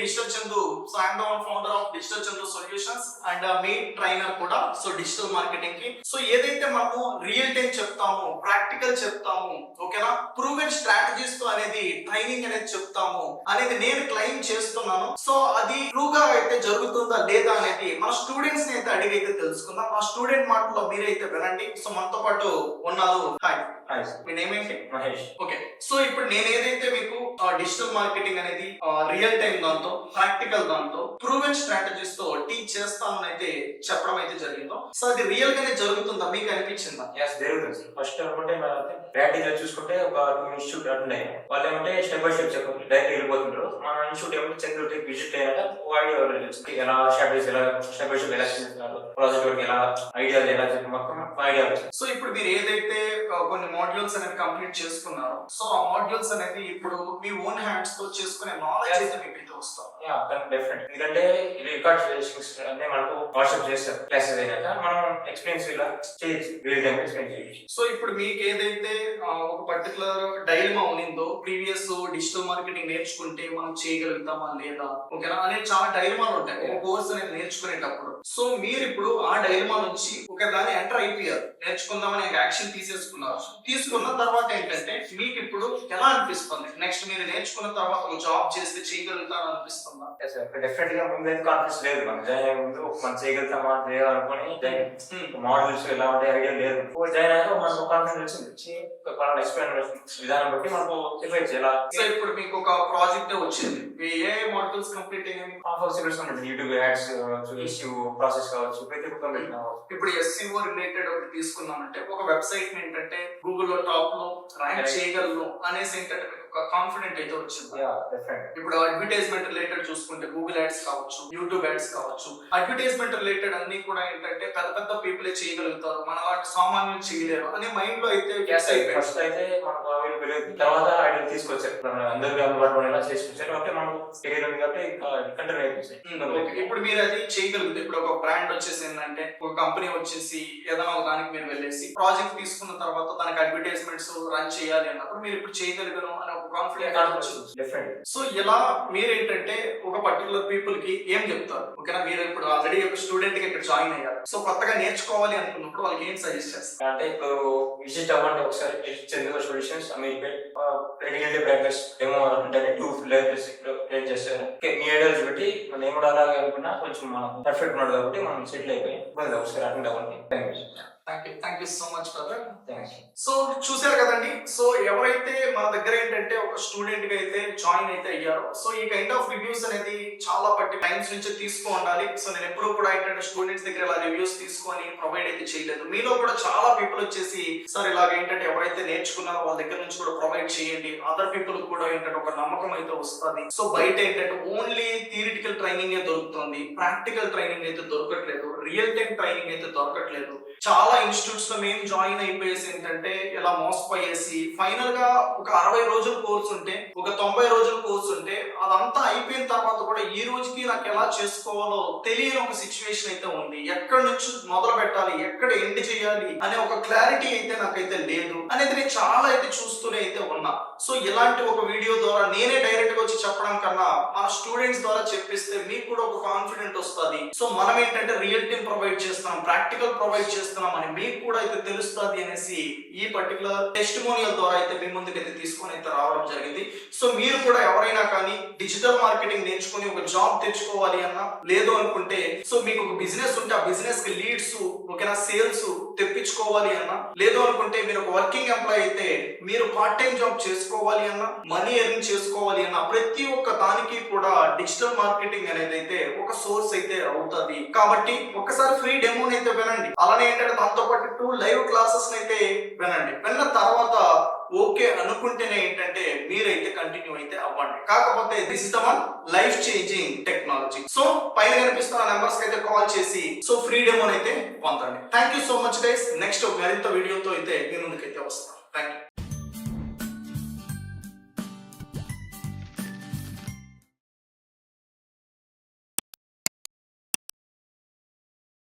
Digital Chandu. So I'm the one founder of digital Chandu solutions and main trainer కూడా so digital marketing కి. So ఏదైతే మనము real time చెప్తాము, practical చెప్తాము, ఓకేనా, ప్రూవెన్ స్ట్రాటజీస్ తో అనేది ట్రైనింగ్ అనేది చెప్తాము అనేది నేను క్లెయిమ్ చేస్తున్నాను. సో అది ట్రూగా అయితే జరుగుతుందా లేదా అనేది మన స్టూడెంట్స్ ని అయితే అడిగి అయితే తెలుసుకుందాం. ఆ స్టూడెంట్ మాటల్లో మీరైతే వినండి. సో మనతో పాటు ఉన్నారు. హాయ్, మీ నేమ్ ఏంటి? మహేష్. ఓకే, సో ఇప్పుడు నేను ఏదైతే మీకు డిజిటల్ మార్కెటింగ్ అనేది రియల్ టైం దాంతో, ప్రాక్టికల్ దాంతో, ప్రూవెన్ స్ట్రాటజీస్ తో టీచ్ చేస్తామని అయితే చెప్పడం అయితే జరిగిందో, సో అది రియల్ గానే జరుగుతుందా, మీకు అనిపించిందా? yes జరుగుతుంది. ఫస్ట్ అనుకుంటే ప్రాక్టికల్ చూసుకుంటే ఒక 2 ఇన్స్టిట్యూట్ ఉన్నాయి. వాళ్ళు ఏమంటే స్టెప్ బై స్టెప్ చెప్పారు, డైరెక్ట్ వెళ్ళిపోతుంటారు. మన ఇన్స్టిట్యూట్ ఏమంటే చంద్రుడి విజిట్ అయ్యాక ఐడియా ఎలా స్ట్రాటజీస్, ఎలా స్టెప్ బై స్టెప్ ఎలా చేస్తున్నారు, ప్రాజెక్ట్ వర్క్ ఎలా, ఐడియాలు ఎలా చెప్పి మొత్తం ఐడియా వచ్చింది. సో ఇప్పుడు మీరు ఏదైతే కొన్ని మాడ్యూల్స్ అనేది కంప్లీట్ చేసుకున్నారో, సో ఆ మాడ్యూల్స్ అనేది ఇప్పుడు మీ ఓన్ హ్యాండ్స్ తో చేసుకునే నాలెడ్జ్ అయితే మీకు అయితే వస్తాం. డెఫినెట్. ఎందుకంటే రికార్డ్ అంటే మనకు వాట్సాప్ చేస్తారు క్లాసెస్ అయినాక, మనం ఎక్స్పీరియన్స్ ఇలా చేయొచ్చు, రియల్ టైం ఎక్స్పీరియన్స్ చేయొచ్చు. సో ఇప్పుడు మీకు ఏదైతే ఒక పర్టికులర్ డైలమా ఉన్నిందో, ప్రీవియస్ డిజిటల్ మార్కెటింగ్ నేర్చుకుంటే మనం చేయగలుగుతామా లేదా, ఓకేనా, అనేది చాలా డైలమాలు ఉంటాయి ఒక కోర్స్ అనేది నేర్చుకునేటప్పుడు. సో మీరు ఇప్పుడు ఆ డైలమా నుంచి ఒక దాన్ని ఎంటర్ అయిపోయారు, నేర్చుకుందామని యాక్షన్ తీసేసుకున్నారు. తీసుకున్న తర్వాత ఏంటంటే మీకు ఇప్పుడు ఎలా అనిపిస్తుంది? నెక్స్ట్ మీరు నేర్చుకున్న తర్వాత ఒక జాబ్ చేస్తే చేయగలుగుతాను అనిపిస్తుందా? డెఫినెట్ గా ముందు కాన్ఫిడెన్స్ లేదు, మనం జాయిన్ అయ్యే ముందు మనం చేయగలుగుతామా లేదా అనుకుని మోడల్స్ ఎలా ఉంటాయి ఐడియా లేదు. జాయిన్ అయ్యాక మనకు కాన్ఫిడెన్స్ వచ్చి ఎక్స్ప్లెయిన్ విధానం బట్టి మనకు తెలియచ్చు ఎలా. సో ఇప్పుడు మీకు ఒక ప్రాజెక్ట్ వచ్చింది, ఏ మోడల్స్ కంప్లీట్ అయ్యాయి? యూట్యూబ్ యాడ్స్, ఎస్ఈఓ ప్రాసెస్ కావచ్చు, ప్రతి ఒక్క ఇప్పుడు ఎస్ఈఓ రిలేటెడ్ ఒకటి తీసుకున్నామంటే ఒక వెబ్సైట్ ఏంటంటే గూగుల్ లో టాప్ లో ర్యాంక్ చేయగలను అనేసి ఏంటంటే ఒక కాన్ఫిడెంట్ అయితే వచ్చింది. ఇప్పుడు అడ్వర్టైజ్మెంట్ రిలేటెడ్ చూసుకుంటే గూగుల్ యాడ్స్ కావచ్చు, యూట్యూబ్ యాడ్స్ కావచ్చు, అడ్వర్టైజ్మెంట్ రిలేటెడ్ అన్ని కూడా ఏంటంటే పెద్ద పెద్ద పీపులే చేయగలుగుతారు, మన లాంటి సామాన్యులు చేయలేరు అనే మైండ్ లో అయితే ఫస్ట్ అయితే మనకు తర్వాత ఐడియా తీసుకొచ్చారు, అందరికీ అందుబాటులో చేసుకొచ్చారు. అంటే మనం కెరీర్ ఉంది కాబట్టి కంటిన్యూ అయిపోయింది. ఇప్పుడు మీరు అది చేయగలుగుతారు. ఇప్పుడు ఒక బ్రాండ్ వచ్చేసి ఏంటంటే ఒక కంపెనీ వచ్చేసి ఏదైనా ఒక దానికి మీరు వెళ్ళేసి ప్రాజెక్ట్ తీసుకున్న తర్వాత దానికి అడ్వర్టైజ్మెంట్స్ రన్ చేయాలి అన్నప్పుడు మీరు ఇప్పుడు చేయగలిగాను అనే ఒక కాన్ఫిడెంట్. సో ఇలా మీరేంటంటే ఒక పర్టికులర్ పీపుల్ కి ఏం చెప్తారు? ఓకేనా, మీరు ఇప్పుడు ఆల్రెడీ ఒక స్టూడెంట్ కి ఇక్కడ జాయిన్ అయ్యారు. సో కొత్తగా నేర్చుకోవాలి అనుకున్నప్పుడు వాళ్ళకి ఏం సజెస్ట్ చేస్తారు? అంటే ఇప్పుడు విజిట్ అవ్వండి ఒకసారి Chandu solutions, regularly practice demo అంటే 2 లెవెల్స్ ట్రైన్ చేస్తారు. మీ ఐడియాస్ బట్టి నేను కూడా అలాగే అనుకున్నా కొంచెం మనం పర్ఫెక్ట్ ఉన్నాడు కాబట్టి మనం సెటిల్ అయిపోయి ఒకసారి అటెండ్ అవ్వండి. Thank you so much brother. So చూసారు కదండి. సో ఎవరైతే మన దగ్గర ఏంటంటే ఒక స్టూడెంట్ గా అయితే జాయిన్ అయితే అయ్యారో, సో ఈ కైండ్ ఆఫ్ రివ్యూస్ అనేది చాలా టైమ్స్ నుంచి తీసుకో ఉండాలి. సో నేను ఎప్పుడూ కూడా ఏంటంటే స్టూడెంట్స్ దగ్గర ఇలా రివ్యూస్ తీసుకొని ప్రొవైడ్ అయితే చేయలేదు. మీలో కూడా చాలా పీపుల్ వచ్చేసి సార్ ఇలాగ ఏంటంటే ఎవరైతే నేర్చుకున్నారో వాళ్ళ దగ్గర నుంచి కూడా ప్రొవైడ్ చేయండి, అదర్ పీపుల్ కూడా ఏంటంటే ఒక నమ్మకం అయితే వస్తుంది. సో బయట ఏంటంటే ఓన్లీ థియరిటికల్ ట్రైనింగ్ దొరుకుతుంది, ప్రాక్టికల్ ట్రైనింగ్ అయితే దొరకట్లేదు, రియల్ టైం ట్రైనింగ్ అయితే దొరకట్లేదు. చాలా ఇన్స్టిట్యూట్స్ లో మేము జాయిన్ అయిపోయేసి ఏంటంటే ఇలా మోసపోయేసి ఫైనల్ గా ఒక 60 రోజుల కోర్స్ ఉంటే, ఒక 90 రోజుల కోర్స్ ఉంటే అదంతా అయిపోయిన తర్వాత కూడా ఈ రోజుకి నాకు ఎలా చేసుకోవాలో తెలియని ఒక సిచ్యువేషన్ అయితే ఉంది. ఎక్కడి నుంచి మొదలు పెట్టాలి, ఎక్కడ ఎండ్ చేయాలి అనే ఒక క్లారిటీ అయితే నాకైతే లేదు అనేది నేను చాలా అయితే చూస్తూనే అయితే ఉన్నా. సో ఇలాంటి ఒక వీడియో ద్వారా నేనే డైరెక్ట్ గా వచ్చి చెప్పడం కన్నా మన స్టూడెంట్స్ ద్వారా చెప్పిస్తే మీకు కూడా ఒక కాన్ఫిడెంట్ వస్తుంది. సో మనం ఏంటంటే రియల్ టైం ప్రొవైడ్ చేస్తున్నాం, ప్రాక్టికల్ ప్రొవైడ్ చేస్తున్నాం అని మీకు కూడా అయితే తెలుస్తుంది అనేసి ఈ పర్టికులర్ టెస్టిమోనియల్ ద్వారా అయితే మీ ముందుకైతే తీసుకొని అయితే రావడం జరిగింది. సో మీరు కూడా ఎవరైనా కానీ డిజిటల్ మార్కెటింగ్ నేర్చుకుని ఒక జాబ్ తెచ్చుకోవాలి అన్నా, లేదు అనుకుంటే సో మీకు ఒక బిజినెస్ ఉంటే ఆ బిజినెస్ కి లీడ్స్, ఓకేనా, సేల్స్ తెప్పించుకోవాలి అన్నా, లేదు అనుకుంటే మీరు ఒక వర్కింగ్ ఎంప్లాయ్ అయితే మీరు పార్ట్ టైం జాబ్ చేసుకోవాలి అన్నా, మనీ ఎర్న్ చేసుకోవాలి అన్నా, ప్రతి ఒక్క దానికి కూడా డిజిటల్ మార్కెటింగ్ అనేది అయితే ఒక సోర్స్ అయితే అవుతుంది. కాబట్టి ఒకసారి ఫ్రీ డెమోని అయితే వినండి. అలానే ఏంటంటే దాంతో పాటు 2 లైవ్ క్లాసెస్ అయితే వినండి. విన్న తర్వాత ఓకే అనుకుంటేనే ఏంటంటే మీరైతే కంటిన్యూ అయితే అవ్వండి. కాకపోతే this is the one life changing technology. So పైన కనిపిస్తున్న నెంబర్స్ కి అయితే కాల్ చేసి సో ఫ్రీ డెమోని అయితే పొందండి. Thank you so much guys. Next మరింత వీడియోతో అయితే మీ ముందుకైతే వస్తాను. Thank you.